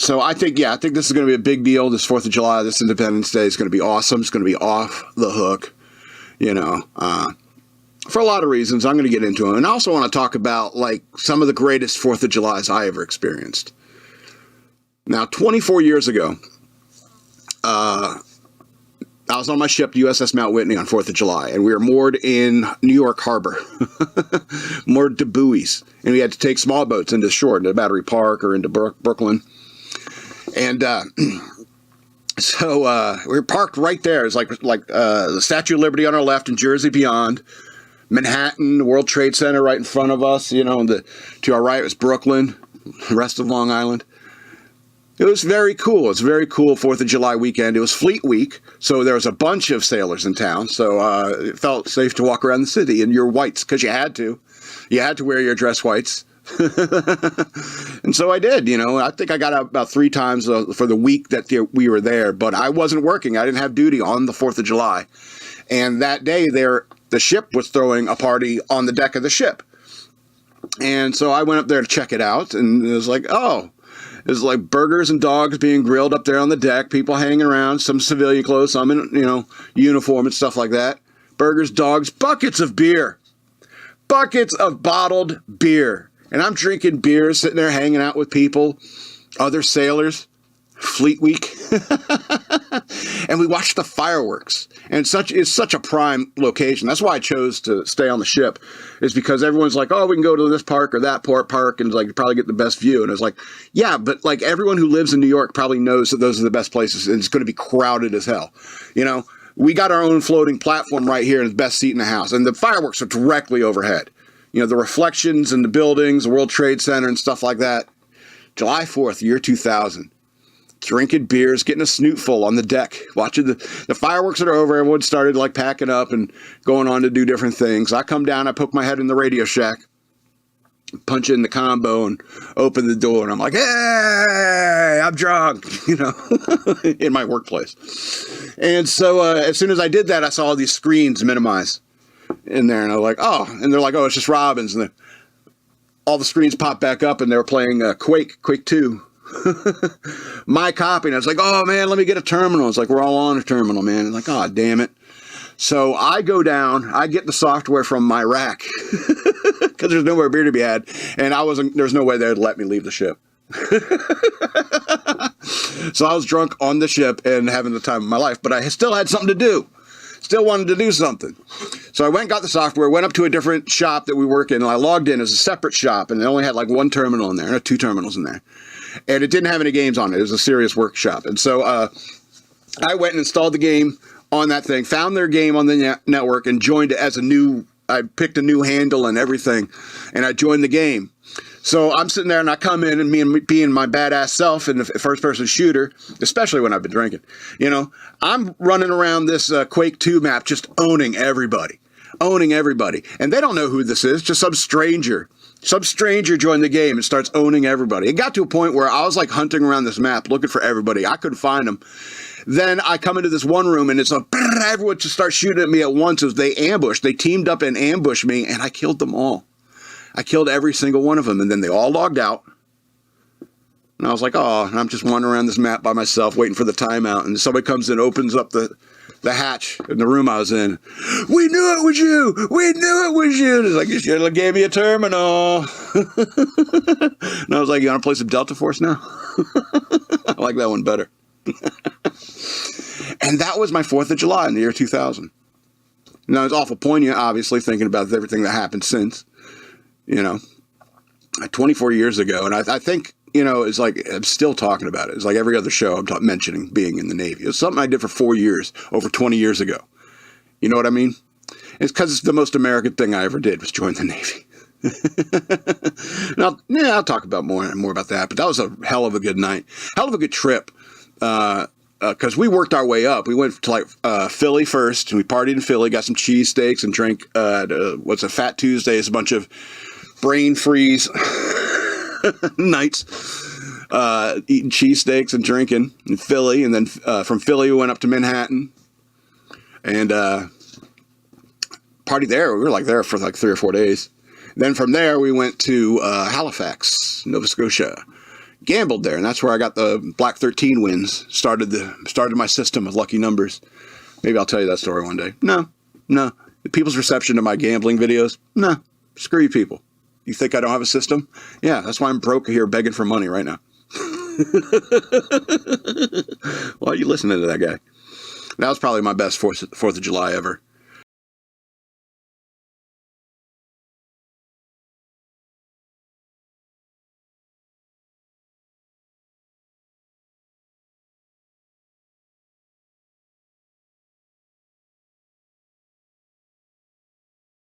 So I think this is going to be a big deal. This 4th of July, this Independence Day is going to be awesome. It's going to be off the hook, for a lot of reasons. I'm going to get into them. And I also want to talk about like some of the greatest 4th of Julys I ever experienced. Now, 24 years ago, I was on my ship, USS Mount Whitney, on 4th of July, and we were moored in New York Harbor, moored to buoys, and we had to take small boats into shore, into Battery Park or into Brooklyn. And so we were parked right there. It's like the Statue of Liberty on our left and Jersey beyond, Manhattan, the World Trade Center right in front of us. To our right was Brooklyn, the rest of Long Island. It was very cool. It was a very cool 4th of July weekend. It was Fleet Week, so there was a bunch of sailors in town. So it felt safe to walk around the city in your whites, because you had to. You had to wear your dress whites. And so I did. I think I got out about 3 times for the week that we were there, but I wasn't working. I didn't have duty on the 4th of July. And that day the ship was throwing a party on the deck of the ship. And so I went up there to check it out, and it was like, oh, it was like burgers and dogs being grilled up there on the deck, people hanging around, some civilian clothes, some in, uniform and stuff like that. Burgers, dogs, buckets of beer. Buckets of bottled beer. And I'm drinking beer, sitting there hanging out with people, other sailors, Fleet Week. And we watched the fireworks. And it's such a prime location. That's why I chose to stay on the ship, is because everyone's like, oh, we can go to this park or that park and like probably get the best view. And I was like, yeah, but like everyone who lives in New York probably knows that those are the best places, and it's going to be crowded as hell. We got our own floating platform right here and the best seat in the house. And the fireworks are directly overhead. The reflections in the buildings, the World Trade Center and stuff like that. July 4th, year 2000. Drinking beers, getting a snootful on the deck, watching the fireworks that are over. Everyone started like packing up and going on to do different things. I come down, I poke my head in the Radio Shack, punch in the combo and open the door. And I'm like, hey, I'm drunk, in my workplace. And so as soon as I did that, I saw all these screens minimize in there. And I was like, oh, and they're like, oh, it's just Robbins. And all the screens popped back up and they were playing Quake II. My copy. And I was like, oh man, let me get a terminal. It's like, we're all on a terminal, man. And like, oh, damn it. So I go down, I get the software from my rack because there's nowhere beer to be had. And there's no way they'd let me leave the ship. So I was drunk on the ship and having the time of my life, but I still had something to do. Still wanted to do something. So I went and got the software, went up to a different shop that we work in, and I logged in as a separate shop, and they only had like 1 terminal in there, or 2 terminals in there. And it didn't have any games on it. It was a serious workshop. And so I went and installed the game on that thing, found their game on the network, and joined it as I picked a new handle and everything, and I joined the game. So I'm sitting there and I come in and being my badass self in the first person shooter, especially when I've been drinking, I'm running around this Quake II map, just owning everybody. And they don't know who this is, just some stranger joined the game and starts owning everybody. It got to a point where I was like hunting around this map, looking for everybody. I couldn't find them. Then I come into this one room and it's like, everyone just starts shooting at me at once as they teamed up and ambushed me, and I killed them all. I killed every single one of them, and then they all logged out. And I was like, oh, and I'm just wandering around this map by myself, waiting for the timeout. And somebody comes in, opens up the hatch in the room I was in. We knew it was you. And it's like, you should have gave me a terminal. And I was like, you want to play some Delta Force now? I like that one better. And that was my 4th of July in the year 2000. Now, it's awful poignant, obviously, thinking about everything that happened since. 24 years ago. And I think, it's like, I'm still talking about it. It's like every other show I'm mentioning being in the Navy. It's something I did for 4 years, over 20 years ago. You know what I mean? It's because it's the most American thing I ever did was join the Navy. I'll talk about more about that. But that was a hell of a good night. Hell of a good trip. Because we worked our way up. We went to Philly first, and we partied in Philly, got some cheesesteaks and drank, what's a Fat Tuesday? It's a bunch of brain freeze nights, eating cheesesteaks and drinking in Philly. And then from Philly, we went up to Manhattan and partied there. We were there for 3 or 4 days. Then from there, we went to Halifax, Nova Scotia. gambled there, and that's where I got the Black 13 wins. Started my system with lucky numbers. Maybe I'll tell you that story one day. No. People's reception to my gambling videos? No. Screw you people. You think I don't have a system? Yeah, that's why I'm broke here begging for money right now. Why are you listening to that guy? That was probably my best 4th of July ever.